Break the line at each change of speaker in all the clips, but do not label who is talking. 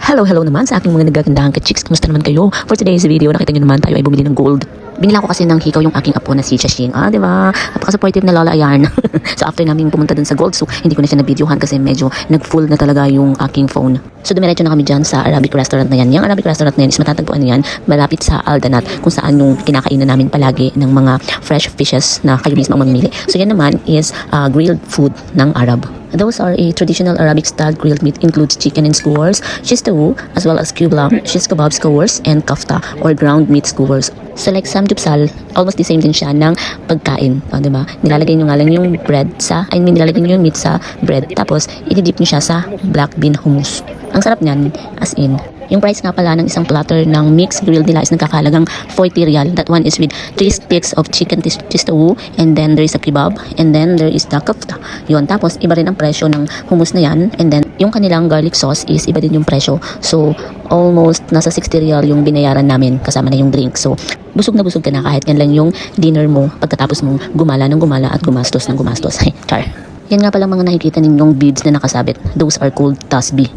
Hello naman sa aking mga nagagandahang ka-chicks. Kumusta naman kayo? For today's video, nakita nyo naman tayo ay bumili ng gold. Binila ko kasi ng hikaw yung aking apo na si Chashing. Diba? Napaka-supportive na lola ayan. So after namin pumunta dun sa gold, so hindi ko na siya na-videohan kasi medyo nag-full na talaga yung aking phone. So dumiretso na kami dyan sa Arabic restaurant na yan. Yung Arabic restaurant na yan is matatagpuan yan malapit sa Aldanat, kung saan yung kinakainan namin palagi ng mga fresh fishes na kayo mismo ang mamimili. So yan naman is grilled food ng Arab. Those are a traditional Arabic-style grilled meat, includes chicken and skewers, shish tawu, as well as kiblam, shish kebab skewers, and kafta or ground meat skewers. So like samgyeopsal, almost the same din siya ng pagkain. Diba? Nilalagay nyo nga lang yung bread nilalagay nyo yung meat sa bread. Tapos, ididip nyo siya sa black bean hummus. Ang sarap niyan, as in. Yung price nga pala ng isang platter ng mixed grilled nila is nagkakalagang 40 riyal. That one is with 3 sticks of chicken tistawu, and then there is a kebab, and then there is the kafta. Yun. Tapos, iba rin ang presyo ng hummus na yan. And then, yung kanilang garlic sauce is iba din yung presyo. So, almost nasa 60 riyal yung binayaran namin kasama na yung drink. So, busog na busog ka na kahit yan lang yung dinner mo pagkatapos mong gumala ng gumala at gumastos ng gumastos. Char. Yan nga pala mga nakikita ninyong beads na nakasabit. Those are called tasbih.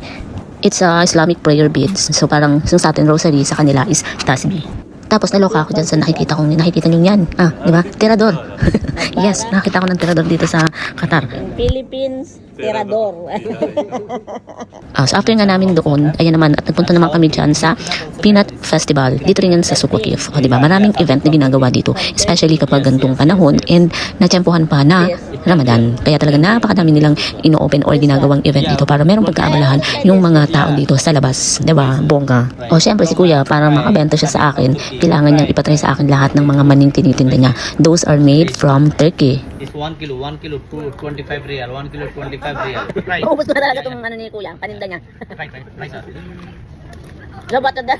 It's a Islamic prayer beads. So parang yung sa atin rosary, sa kanila is tasbih. Tapos naloka ako dyan sa nakikita nyo yan. Di ba? Tirador. Yes, nakita ko ng tirador dito sa Qatar.
Philippines, tirador.
So after nga namin doon, ayan naman, at nagpunta naman kami dyan sa Peanut Festival. Dito rin yan sa Suq Waqif. Di ba? Maraming event na ginagawa dito. Especially kapag gantong panahon and natsyempohan pa na Ramadan. Kaya talaga napakadami nilang ino-open or ginagawang event dito para merong pagkaabalahan yung mga tao dito sa labas. Di ba? Bongga. O syempre si Kuya, para makabenta siya sa akin, kailangan niyang ipatry sa akin lahat ng mga maning tinitinda niya. Those are made from Turkey.
It's 1 kilo, 25 real, 1 kilo 25 real. Right.
Ubus na talaga itong ano ni Kuya, ang paninda niya.
Right, sir.
Labat na.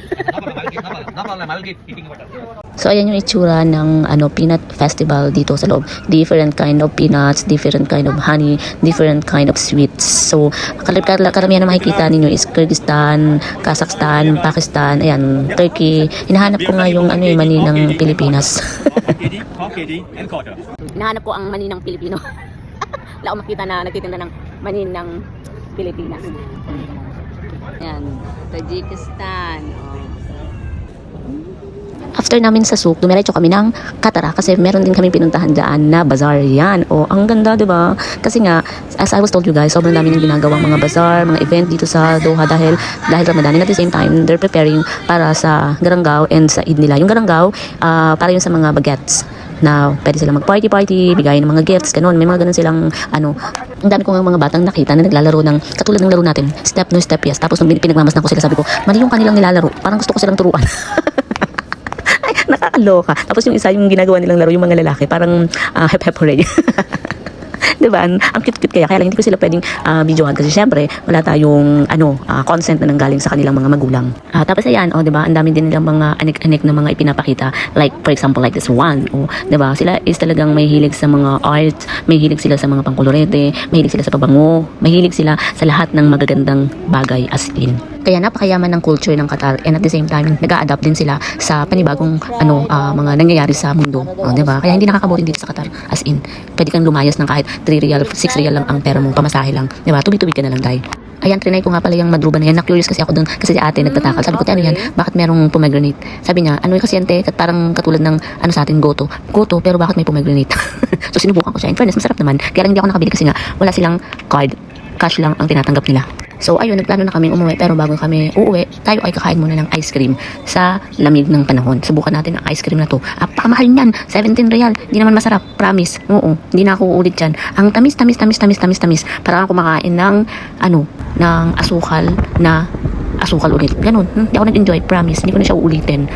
So ayan yung itsura ng peanut festival dito sa loob. Different kind of peanuts, different kind of honey, different kind of sweets. So karamihan na makikita ninyo is Kyrgyzstan, Kazakhstan, Pakistan, ayan, Turkey. Hinahanap ko nga yung mani ng Pilipinas.
Hinahanap ko ang mani ng Pilipino. Wala akong makita na nagtitinda ng mani ng Pilipinas. Yan, Tajikistan.
After namin sa souk, dumiretso kami ng Qatar kasi meron din kami pinuntahan dyan na bazaar yan. Ang ganda, di ba? Kasi nga, as I was told you guys, sobrang dami ng ginagawang mga bazaar, mga event dito sa Doha dahil Ramadan. And at the same time, they're preparing para sa Garangaw and sa Eid nila. Yung Garangaw, para yun sa mga bagets na pwede silang mag-party, bigay ng mga gifts, ganun. May mga ganun silang, ang dami ko ng mga batang nakita na naglalaro ng, katulad ng laro natin, step no, step yes. Tapos nung pinagmamasdan ko sila, sabi ko, mali yung kanilang nilalaro. Parang gusto ko silang turuan. Ay, nakakaloka. Tapos yung isa, yung ginagawa nilang laro, yung mga lalaki, parang hep-hep hooray. Diba? Ang cute-cute kaya lang hindi ko sila pwedeng videohan kasi syempre wala tayong consent na nanggaling sa kanilang mga magulang. Tapos ayan, diba? Ang dami din nilang mga anik-anik na mga ipinapakita. Like for example, like this one. Diba? Sila is talagang may hilig sa mga art, may hilig sila sa mga pangkolorete, may hilig sila sa pabango, may hilig sila sa lahat ng magagandang bagay as in. Kaya napakayaman ng culture ng Qatar and at the same time nag-a-adapt din sila sa panibagong mga nangyayari sa mundo. Diba? Kaya hindi nakakaboring dito sa Qatar as in. Pwede kang lumayas ng kahit 3 real, 6 real lang ang pera mo, pamasahe lang. Diba? Tubi-tubi ka na lang tayo. Ayan, trinay ko nga pala yung madruba na yan. Na-curious kasi ako dun kasi si ate nagtatakal. Sabi ko, ano yan? Bakit merong pomegranate? Sabi niya, kasi yan te? Parang katulad ng sa atin, goto. Goto, pero bakit may pomegranate? So sinubukan ko siya. In fairness, masarap naman. Kaya lang hindi ako nakabili kasi nga wala silang card. Cash lang ang tinatanggap nila. So ayun, nagplano na kami umuwi, pero bago kami uuwi, tayo ay kakain muna ng ice cream sa lamig ng panahon. Subukan natin ang ice cream na to. Pakamahal niyan, 17 real. Hindi naman masarap, promise. Oo, hindi na ako uulit diyan. Ang tamis. Parang ako kumakain ng ng asukal ulit. Ganun. Hindi ako nag-enjoy, promise. Hindi ko na siya uulitin.